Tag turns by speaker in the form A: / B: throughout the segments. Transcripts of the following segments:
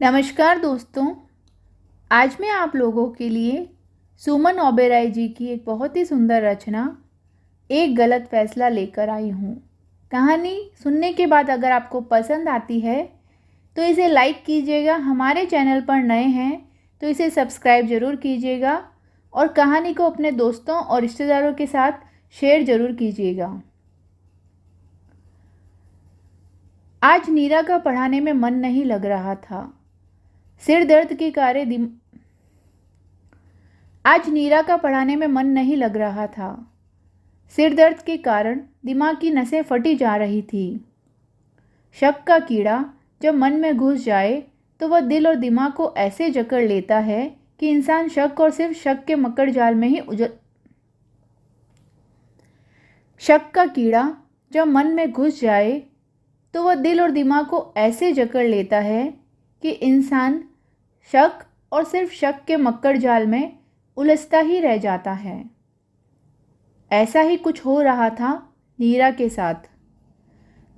A: नमस्कार दोस्तों। आज मैं आप लोगों के लिए सुमन ओबेरॉय जी की एक बहुत ही सुंदर रचना एक गलत फैसला लेकर आई हूँ। कहानी सुनने के बाद अगर आपको पसंद आती है तो इसे लाइक कीजिएगा। हमारे चैनल पर नए हैं तो इसे सब्सक्राइब ज़रूर कीजिएगा और कहानी को अपने दोस्तों और रिश्तेदारों के साथ शेयर ज़रूर कीजिएगा। आज नीरा का पढ़ाने में मन नहीं लग रहा था। सिर दर्द के कारण आज नीरा का पढ़ाने में मन नहीं लग रहा था। सिर दर्द के कारण दिमाग की नसें फटी जा रही थी। शक का कीड़ा जब मन में घुस जाए तो वह दिल और दिमाग को ऐसे जकड़ लेता है कि इंसान शक और सिर्फ शक के मकड़ जाल में ही शक का कीड़ा जब मन में घुस जाए तो वह दिल और दिमाग को ऐसे जकड़ लेता है कि इंसान शक और सिर्फ शक के मक्कड़ जाल में उलझता ही रह जाता है। ऐसा ही कुछ हो रहा था नीरा के साथ।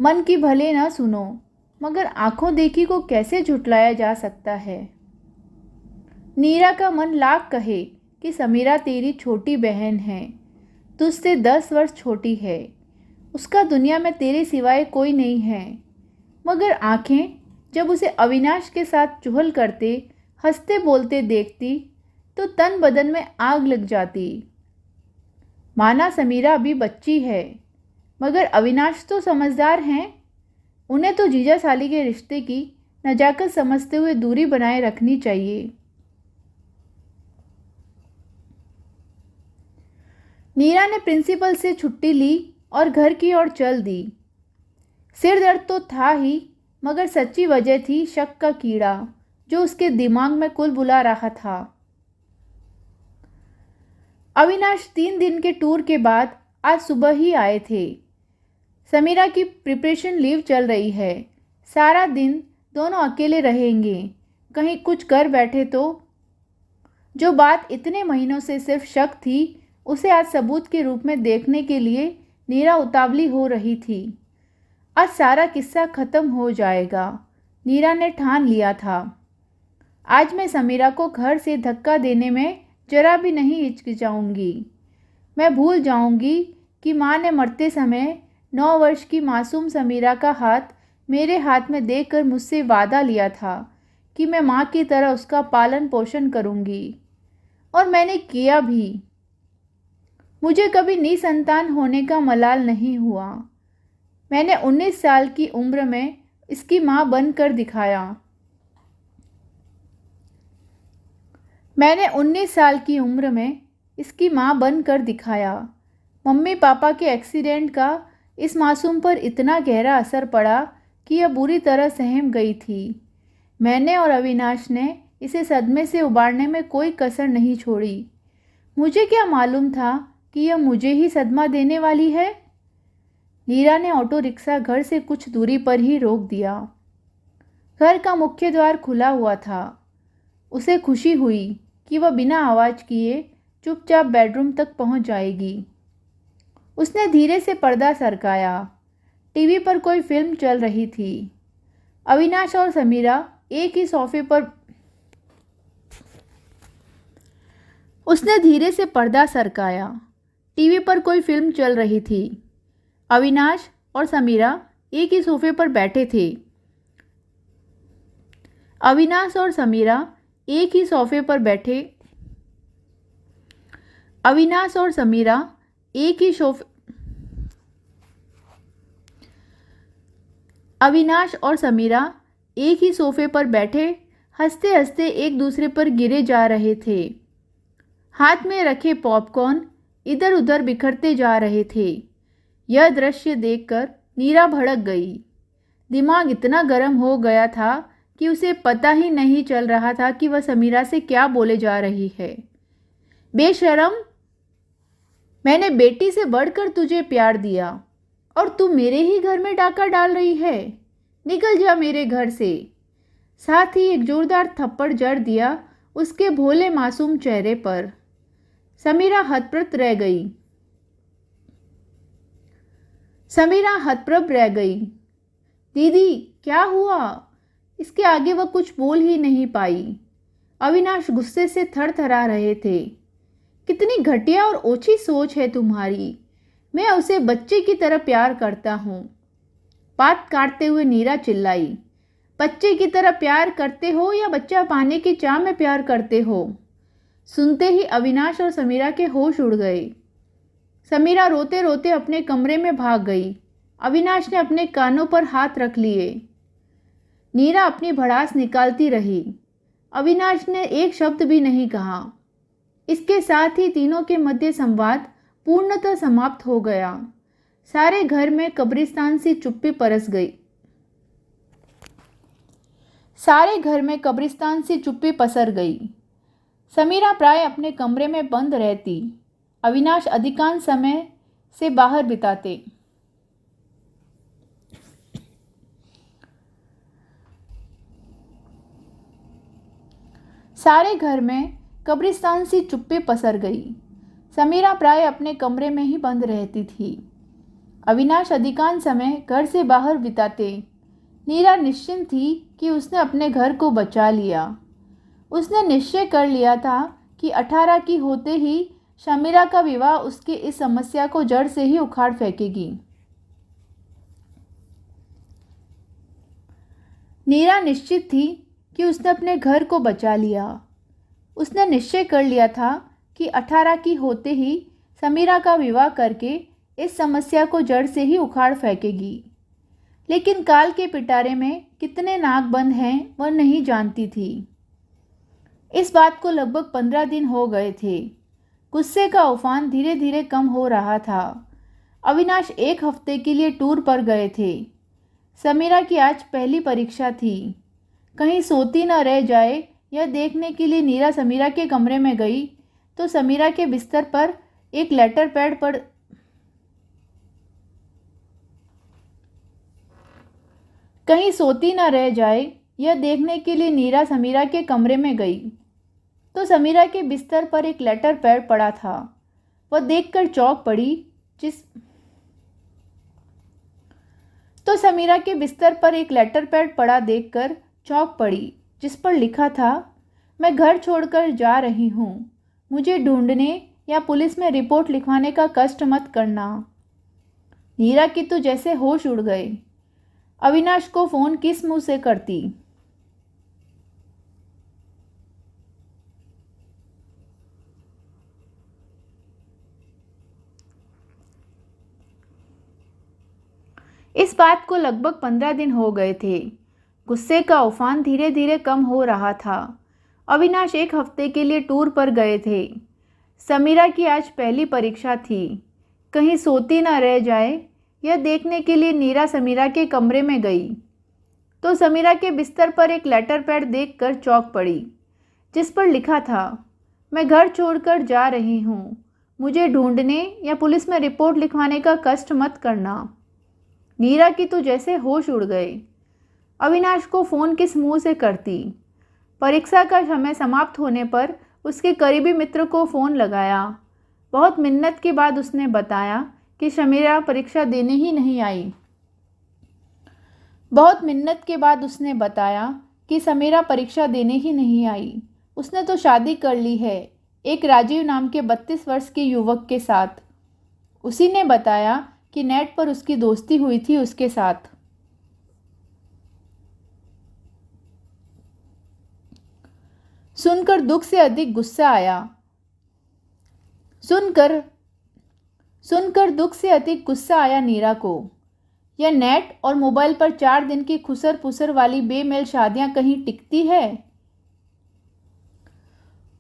A: मन की भले ना सुनो, मगर आंखों देखी को कैसे झुटलाया जा सकता है। नीरा का मन लाख कहे कि समीरा तेरी छोटी बहन है, तुझसे 10 वर्ष छोटी है, उसका दुनिया में तेरे सिवाय कोई नहीं है। मगर आंखें जब उसे अविनाश के साथ चुहल करते हंसते बोलते देखती तो तन बदन में आग लग जाती। माना समीरा अभी बच्ची है, मगर अविनाश तो समझदार हैं। उन्हें तो जीजा साली के रिश्ते की नजाकत समझते हुए दूरी बनाए रखनी चाहिए। नीरा ने प्रिंसिपल से छुट्टी ली और घर की ओर चल दी। सिर दर्द तो था ही, मगर सच्ची वजह थी शक का कीड़ा जो उसके दिमाग में कुल बुला रहा था। अविनाश 3 दिन के टूर के बाद आज सुबह ही आए थे। समीरा की प्रिपरेशन लीव चल रही है। सारा दिन दोनों अकेले रहेंगे। कहीं कुछ कर बैठे तो। जो बात इतने महीनों से सिर्फ शक थी, उसे आज सबूत के रूप में देखने के लिए नीरा उतावली हो रही थी। आज सारा किस्सा खत्म हो जाएगा, नीरा ने ठान लिया था। आज मैं समीरा को घर से धक्का देने में जरा भी नहीं हिचकिचाऊंगी। मैं भूल जाऊंगी कि माँ ने मरते समय 9 वर्ष की मासूम समीरा का हाथ मेरे हाथ में देकर मुझसे वादा लिया था कि मैं माँ की तरह उसका पालन पोषण करूंगी। और मैंने किया भी। मुझे कभी निसंतान होने का मलाल नहीं हुआ। मैंने 19 साल की उम्र में इसकी माँ बनकर दिखाया। मैंने 19 साल की उम्र में इसकी माँ बनकर दिखाया। मम्मी पापा के एक्सीडेंट का इस मासूम पर इतना गहरा असर पड़ा कि यह बुरी तरह सहम गई थी। मैंने और अविनाश ने इसे सदमे से उबारने में कोई कसर नहीं छोड़ी। मुझे क्या मालूम था कि यह मुझे ही सदमा देने वाली है। नीरा ने ऑटो रिक्शा घर से कुछ दूरी पर ही रोक दिया। घर का मुख्य द्वार खुला हुआ था। उसे खुशी हुई कि वह बिना आवाज़ किए चुपचाप बेडरूम तक पहुंच जाएगी। उसने धीरे से पर्दा सरकाया। टीवी पर कोई फिल्म चल रही थी। अविनाश और समीरा एक ही सोफे पर उसने धीरे से पर्दा सरकाया। टीवी पर कोई फिल्म चल रही थी। अविनाश और समीरा एक ही सोफे पर बैठे थे। अविनाश और समीरा एक ही सोफे पर बैठे अविनाश और समीरा एक ही सोफे अविनाश और समीरा एक ही सोफे पर बैठे हंसते हंसते एक दूसरे पर गिरे जा रहे थे। हाथ में रखे पॉपकॉर्न इधर उधर बिखरते जा रहे थे। यह दृश्य देखकर नीरा भड़क गई। दिमाग इतना गर्म हो गया था कि उसे पता ही नहीं चल रहा था कि वह समीरा से क्या बोले जा रही है। बेशरम, मैंने बेटी से बढ़कर तुझे प्यार दिया और तू मेरे ही घर में डाका डाल रही है। निकल जा मेरे घर से। साथ ही एक जोरदार थप्पड़ जड़ दिया उसके भोले मासूम चेहरे पर। समीरा हतप्रभ रह गई। दीदी क्या हुआ? इसके आगे वह कुछ बोल ही नहीं पाई। अविनाश गुस्से से थरथरा रहे थे। कितनी घटिया और ओछी सोच है तुम्हारी। मैं उसे बच्चे की तरह प्यार करता हूँ। बात काटते हुए नीरा चिल्लाई। बच्चे की तरह प्यार करते हो या बच्चा पाने की चाह में प्यार करते हो? सुनते ही अविनाश और समीरा के होश उड़ गए। समीरा रोते रोते अपने कमरे में भाग गई। अविनाश ने अपने कानों पर हाथ रख लिए। नीरा अपनी भड़ास निकालती रही। अविनाश ने एक शब्द भी नहीं कहा। इसके साथ ही तीनों के मध्य संवाद पूर्णतः समाप्त हो गया। सारे घर में कब्रिस्तान सी चुप्पी परस गई। सारे घर में कब्रिस्तान सी चुप्पी पसर गई। समीरा प्राय अपने कमरे में बंद रहती। अविनाश अधिकांश समय से बाहर बिताते। सारे घर में कब्रिस्तान सी चुप्पी पसर गई। समीरा प्राय अपने कमरे में ही बंद रहती थी। अविनाश अधिकांश समय घर से बाहर बिताते। नीरा निश्चिंत थी कि उसने अपने घर को बचा लिया। उसने निश्चय कर लिया था कि 18 की होते ही समीरा का विवाह उसकी इस समस्या को जड़ से ही उखाड़ फेंकेगी। नीरा निश्चित थी कि उसने अपने घर को बचा लिया। उसने निश्चय कर लिया था कि 18 की होते ही समीरा का विवाह करके इस समस्या को जड़ से ही उखाड़ फेंकेगी। लेकिन काल के पिटारे में कितने नाग बंद हैं वह नहीं जानती थी। इस बात को लगभग 15 दिन हो गए थे। गुस्से का उफान धीरे धीरे कम हो रहा था। अविनाश एक हफ्ते के लिए टूर पर गए थे। समीरा की आज पहली परीक्षा थी। कहीं सोती न रह जाए यह देखने के लिए नीरा समीरा के कमरे में गई तो समीरा के बिस्तर पर एक लेटर पैड पर कहीं सोती न रह जाए यह देखने के लिए नीरा समीरा के कमरे में गई तो समीरा के बिस्तर पर एक लेटर पैड पड़ा था। वह देखकर चौंक पड़ी। समीरा के बिस्तर पर एक लेटर पैड पड़ा देखकर चौंक पड़ी जिस पर लिखा था, मैं घर छोड़कर जा रही हूँ। मुझे ढूंढने या पुलिस में रिपोर्ट लिखवाने का कष्ट मत करना। नीरा की तो जैसे होश उड़ गए। अविनाश को फ़ोन किस मुंह से करती। इस बात को लगभग 15 दिन हो गए थे। गुस्से का उफान धीरे धीरे कम हो रहा था। अविनाश एक हफ्ते के लिए टूर पर गए थे। समीरा की आज पहली परीक्षा थी। कहीं सोती न रह जाए यह देखने के लिए नीरा समीरा के कमरे में गई तो समीरा के बिस्तर पर एक लेटर पैड देखकर चौंक पड़ी जिस पर लिखा था, मैं घर छोड़कर जा रही हूँ। मुझे ढूंढने या पुलिस में रिपोर्ट लिखवाने का कष्ट मत करना। नीरा की तो जैसे होश उड़ गए। अविनाश को फ़ोन किस मुंह से करती। परीक्षा का समय समाप्त होने पर उसके करीबी मित्र को फ़ोन लगाया। बहुत मिन्नत के बाद उसने बताया कि समीरा परीक्षा देने ही नहीं आई। बहुत मिन्नत के बाद उसने बताया कि समीरा परीक्षा देने ही नहीं आई। उसने तो शादी कर ली है एक राजीव नाम के 32 वर्ष के युवक के साथ। उसी ने बताया कि नेट पर उसकी दोस्ती हुई थी उसके साथ। सुनकर दुख से अधिक गुस्सा आया। सुनकर दुख से अधिक गुस्सा आया नीरा को। यह नेट और मोबाइल पर 4 दिन की खुसर पुसर वाली बेमेल शादियां कहीं टिकती है?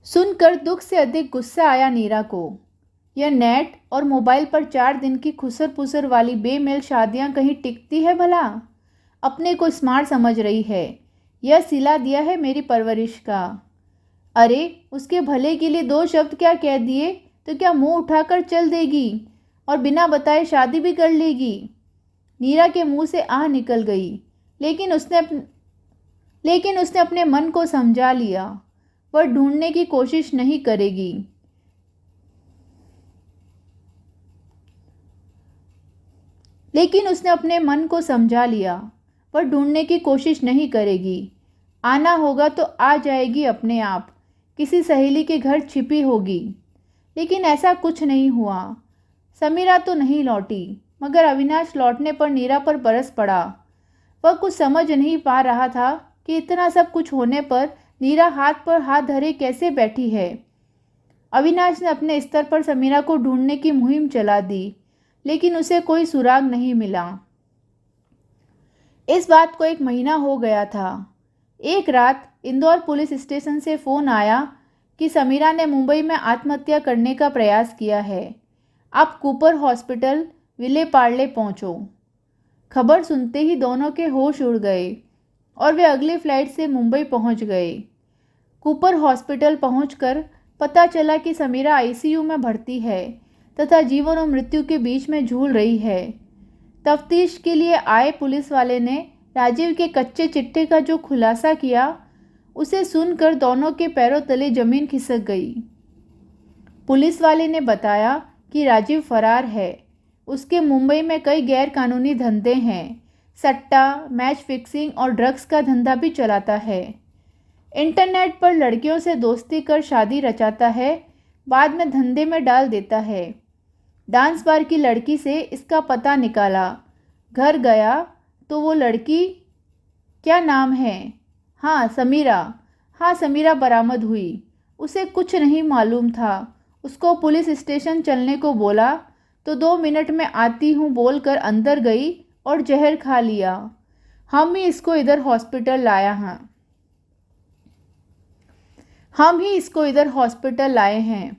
A: सुनकर दुख से अधिक गुस्सा आया नीरा को। यह नेट और मोबाइल पर 4 दिन की खुसर पुसर वाली बेमेल शादियां कहीं टिकती है भला? अपने को स्मार्ट समझ रही है। यह सिला दिया है मेरी परवरिश का। अरे उसके भले के लिए 2 शब्द क्या कह दिए तो क्या मुंह उठाकर चल देगी और बिना बताए शादी भी कर लेगी? नीरा के मुंह से आह निकल गई। लेकिन उसने अपने मन को समझा लिया। वह ढूंढने की कोशिश नहीं करेगी। लेकिन उसने अपने मन को समझा लिया। वह ढूंढने की कोशिश नहीं करेगी। आना होगा तो आ जाएगी अपने आप, किसी सहेली के घर छिपी होगी। लेकिन ऐसा कुछ नहीं हुआ। समीरा तो नहीं लौटी, मगर अविनाश लौटने पर नीरा पर बरस पड़ा। वह कुछ समझ नहीं पा रहा था कि इतना सब कुछ होने पर नीरा हाथ पर हाथ धरे कैसे बैठी है। अविनाश ने अपने स्तर पर समीरा को ढूंढने की मुहिम चला दी, लेकिन उसे कोई सुराग नहीं मिला। इस बात को 1 महीना हो गया था। एक रात इंदौर पुलिस स्टेशन से फ़ोन आया कि समीरा ने मुंबई में आत्महत्या करने का प्रयास किया है। आप कूपर हॉस्पिटल विले पार्ले पहुंचो। खबर सुनते ही दोनों के होश उड़ गए और वे अगली फ्लाइट से मुंबई पहुंच गए। कूपर हॉस्पिटल पहुंचकर पता चला कि समीरा आईसीयू में भर्ती है तथा जीवन और मृत्यु के बीच में झूल रही है। तफ्तीश के लिए आए पुलिस वाले ने राजीव के कच्चे चिट्ठे का जो खुलासा किया, उसे सुनकर दोनों के पैरों तले जमीन खिसक गई। पुलिस वाले ने बताया कि राजीव फरार है। उसके मुंबई में कई गैर कानूनी धंधे हैं। सट्टा, मैच फिक्सिंग और ड्रग्स का धंधा भी चलाता है। इंटरनेट पर लड़कियों से दोस्ती कर शादी रचाता है, बाद में धंधे में डाल देता है। डांस बार की लड़की से इसका पता निकाला। घर गया तो वो लड़की, क्या नाम है, हाँ समीरा बरामद हुई। उसे कुछ नहीं मालूम था। उसको पुलिस स्टेशन चलने को बोला तो 2 मिनट में आती हूँ बोलकर अंदर गई और जहर खा लिया। हम ही इसको इधर हॉस्पिटल लाए हैं।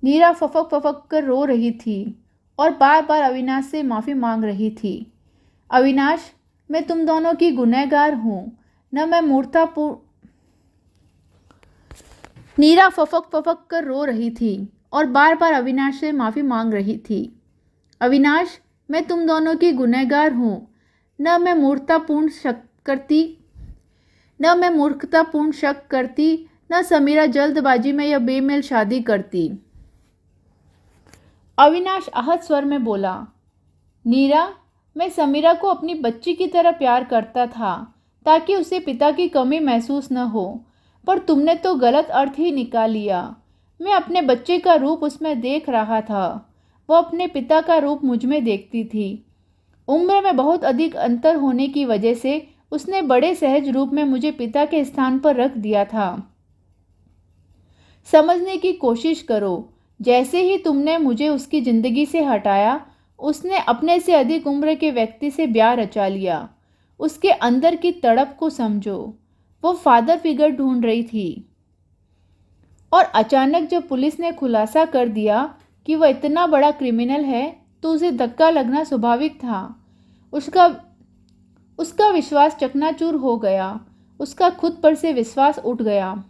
A: नीरा फफक फफक कर रो रही थी और बार बार अविनाश से माफ़ी मांग रही थी। अविनाश, मैं तुम दोनों की गुनहगार हूँ, न मैं मूर्खतापूर्ण। नीरा फफक फफक कर रो रही थी और बार बार अविनाश से माफ़ी मांग रही थी। अविनाश, मैं तुम दोनों की गुनहगार हूँ, न मैं मूर्खतापूर्ण शक करती, न समीरा जल्दबाजी में या बेमेल शादी करती। अविनाश आहत स्वर में बोला, नीरा, मैं समीरा को अपनी बच्ची की तरह प्यार करता था ताकि उसे पिता की कमी महसूस न हो, पर तुमने तो गलत अर्थ ही निकाल लिया। मैं अपने बच्चे का रूप उसमें देख रहा था, वो अपने पिता का रूप मुझ में देखती थी। उम्र में बहुत अधिक अंतर होने की वजह से उसने बड़े सहज रूप में मुझे पिता के स्थान पर रख दिया था। समझने की कोशिश करो, जैसे ही तुमने मुझे उसकी ज़िंदगी से हटाया, उसने अपने से अधिक उम्र के व्यक्ति से ब्याह रचा लिया। उसके अंदर की तड़प को समझो। वो फादर फिगर ढूंढ रही थी और अचानक जब पुलिस ने खुलासा कर दिया कि वह इतना बड़ा क्रिमिनल है तो उसे धक्का लगना स्वाभाविक था। उसका विश्वास चकनाचूर हो गया। उसका खुद पर से विश्वास उठ गया।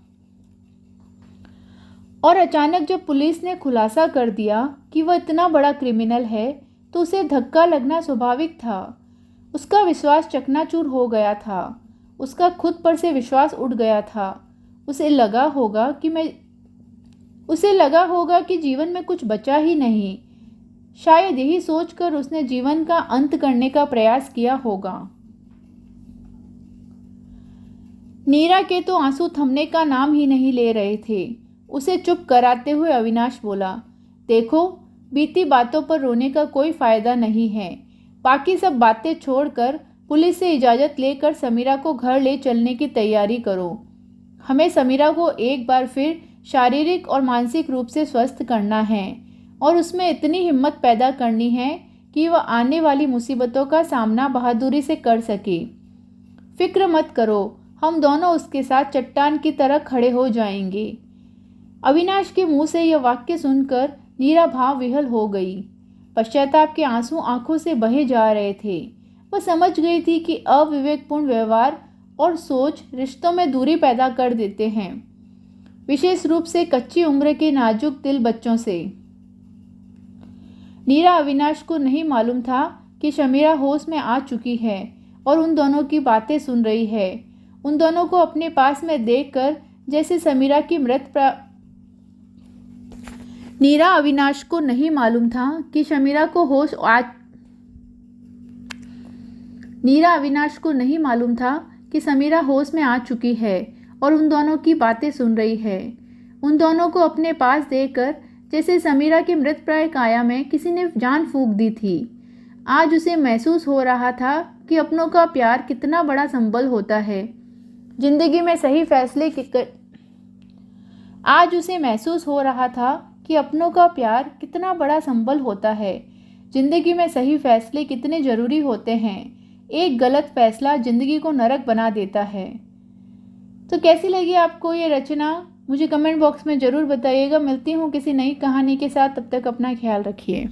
A: और अचानक जब पुलिस ने खुलासा कर दिया कि वह इतना बड़ा क्रिमिनल है तो उसे धक्का लगना स्वाभाविक था। उसका विश्वास चकनाचूर हो गया था। उसका खुद पर से विश्वास उठ गया था। उसे लगा होगा कि जीवन में कुछ बचा ही नहीं। शायद यही सोचकर उसने जीवन का अंत करने का प्रयास किया होगा। नीरा के तो आंसू थमने का नाम ही नहीं ले रहे थे। उसे चुप कराते हुए अविनाश बोला, देखो, बीती बातों पर रोने का कोई फ़ायदा नहीं है। बाकी सब बातें छोड़कर पुलिस से इजाज़त लेकर समीरा को घर ले चलने की तैयारी करो। हमें समीरा को एक बार फिर शारीरिक और मानसिक रूप से स्वस्थ करना है और उसमें इतनी हिम्मत पैदा करनी है कि वह आने वाली मुसीबतों का सामना बहादुरी से कर सके। फिक्र मत करो, हम दोनों उसके साथ चट्टान की तरह खड़े हो जाएंगे। अविनाश के मुंह से यह वाक्य सुनकर नीरा भाव विह्वल हो गई। पश्चाताप के आंसू आंखों से बहे जा रहे थे। वह समझ गई थी कि अविवेकपूर्ण व्यवहार और सोच रिश्तों में दूरी पैदा कर देते हैं, विशेष रूप से कच्ची उम्र के नाजुक दिल बच्चों से। नीरा अविनाश को नहीं मालूम था कि समीरा होश में आ चुकी है और उन दोनों की बातें सुन रही है। उन दोनों को अपने पास में देखकर जैसे समीरा की नीरा अविनाश को नहीं मालूम था कि समीरा को नीरा अविनाश को नहीं मालूम था कि समीरा होश में आ चुकी है और उन दोनों की बातें सुन रही है। उन दोनों को अपने पास देखकर जैसे समीरा की मृतप्राय काया में किसी ने जान फूंक दी थी। आज उसे महसूस हो रहा था कि अपनों का प्यार कितना बड़ा संबल होता है। जिंदगी में सही फैसले आज उसे महसूस हो रहा था कि अपनों का प्यार कितना बड़ा संबल होता है। जिंदगी में सही फैसले कितने ज़रूरी होते हैं। एक गलत फैसला जिंदगी को नरक बना देता है। तो कैसी लगी आपको ये रचना, मुझे कमेंट बॉक्स में ज़रूर बताइएगा। मिलती हूँ किसी नई कहानी के साथ, तब तक अपना ख्याल रखिए।